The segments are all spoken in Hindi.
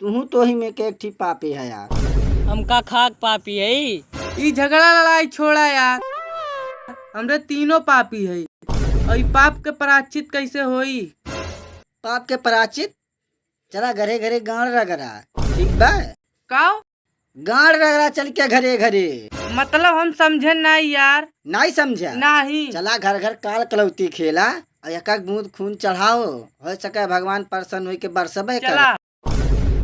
तू तो ही में के एक ठी पापी है यार। हमका खाक पापी है। ई झगड़ा लड़ाई छोड़ा यार, हमरे तीनों पापी है और ई पाप के प्रायश्चित कैसे होई? पाप के प्राचित चला घरे घरे गाड़ रगड़ा, ठीक बा? का गाड़ रगड़ा चल के घरे घरे। मतलब हम समझे नहीं यार। नहीं समझा? नहीं। चला घर घर काल कलौती खेला और एक एक बूंद खून चढ़ाओ, हो सके भगवान प्रसन्न हुई के बरसबे कर। चला।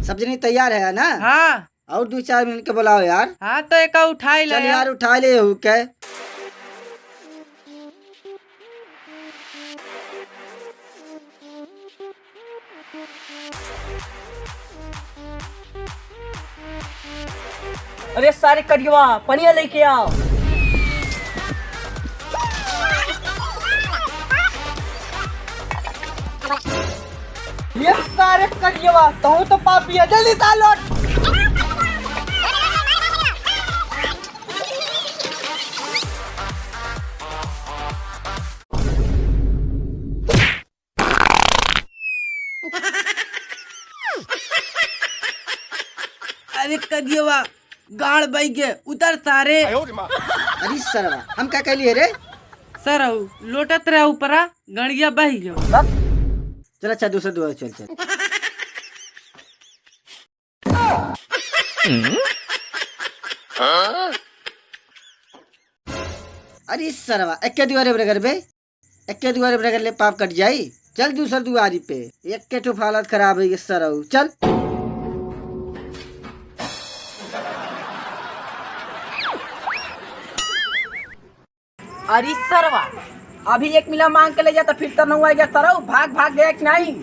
सब जनी तैयार है ना? हाँ और 2-4 मिनट के बुलाओ यार। हाँ तो एक उठाई ले चल यार उठा ले हु के। अरे सारे करियवा पनिया लेके आओ। ये सारे करियवा तो पापी है, जल्दी डालो। अरे कदियवा गाड़ बाई के उतर सारे। अरे सरवा हम क्या कहलिए रे? सर लोटत रहे ऊपरा गणिया बही गयो। चल अच्छा दूसरा दुआ चल चल। अरे सरवा एक्के दुआरे बरगर बे, एक्के दुआरे बरगर ले पाप कट जाई। चल दूसरा दुआरी पे, एक्के ठो हालत खराब है सरऊ। चल अरे सरवा अभी 1 मिला मांग के ले जाता, फिर तो नहीं आएगा। सरव भाग भाग गया कि नहीं?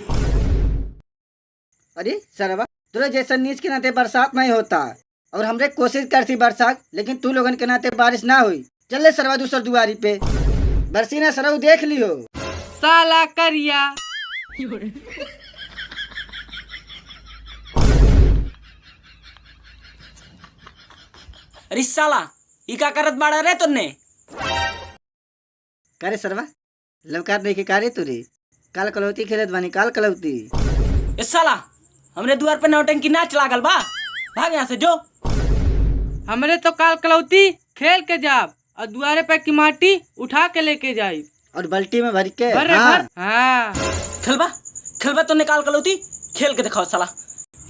अरे सरवा तुझे जैसा नीच के नाते बरसात नहीं होता और हमरे कोशिश करती बरसात, लेकिन तू लोगन के नाते बारिश ना हुई। चल ले सरवा दूसर दुआरी पे, बरसी ना सरऊ देख लियो। साला करिया। अरे साला ई का करत बाड़ा रे तुन्ने? करे सरवा लवकार नहीं के कारे तुरे काल कलौती खेलत बानी, काल कलौती। ए साला हमरे द्वार पे नौटंकी नाच लागल बा, भाग यहाँ से जो। हमरे तो काल कलौती खेल के जाब और दुआरे पे की माटी उठा के लेके जाई और बल्टी में भर के। भर रे हाँ। भर। हाँ खेलबा तो निकाल कलौती खेल के दिखाओ साला।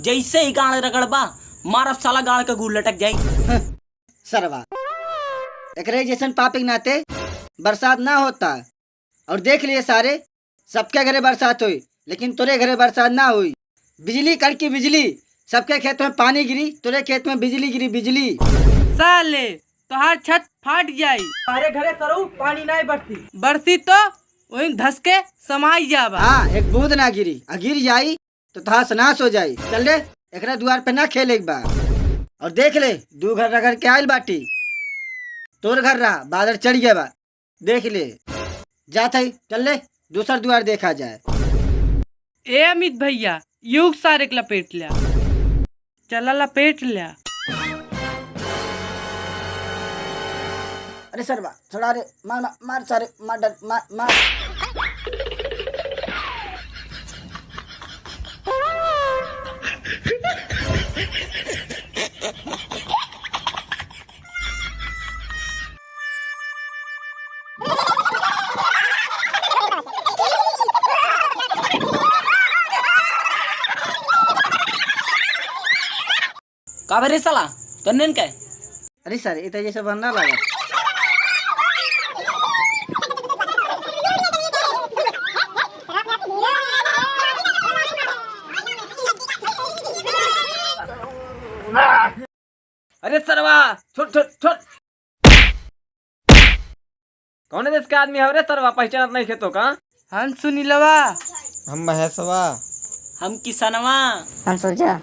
जैसे ही गाड़ रगड़बा मारब साला गाड़ के गुड़ लटक जाई। सरवा एकरे जैसन पापी के नाते बरसात ना होता और देख लिए सारे सबके घरे बरसात हुई, लेकिन तोरे घरे बरसात ना हुई। बिजली कड़की बिजली, सबके खेत में पानी गिरी, तोरे खेत में बिजली गिरी बिजली। साले तोहार छत फाट जाई। हमारे घरे सरऊ पानी नहीं बरसी। बरसी तो वही धस के समाई जाबा। हाँ एक बूंद ना गिरी, आ गिर जाई तो तहास नाश हो जाई। चल रे एकरा द्वार पे ना खेले एक बार। और देख ले 2 घर रगड़ के आयल बाटी, तोर घर रहा बादल चढ़ गया बा, देख ले जात है। चल ले दूसरा द्वार देखा जाए। ए अमित भैया युग सारे के लपेट लिया। चला लपेट लिया। अरे सरवा छोड़ा रे, मार मार, मार सारे मार डर मार मार। का भरे साला तन्ने के? अरे सर इतना जैसे बनना लगा। अरे सरवा छोड़ छोड़ छोड़। कौन देश का आदमी है रे सरवा? पहचानत नहीं खेतो का? हम सुनीलवा। हम महेशवा। हम किसनवा। हम सोचा।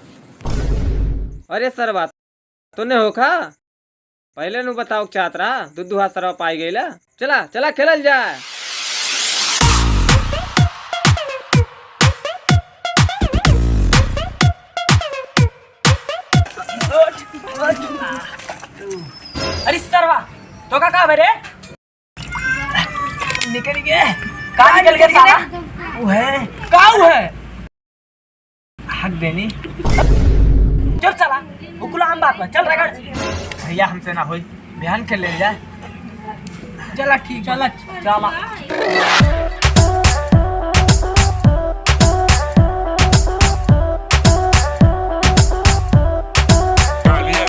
अरे सरवा तूने हो खा पहले नु बताओ चाहत रहा दूध हाथ सरवा पाई गईला। चला चला खेलल जाए। अरे सरवा तो का भरे निकल गए। कहाँ निकल गए साला? वो है काऊ है। हक देनी चल साला उकुला हम बात में चल रगड़ भैया हमसे ना होई बिहान खेल ले जाए चला ठीक चल चला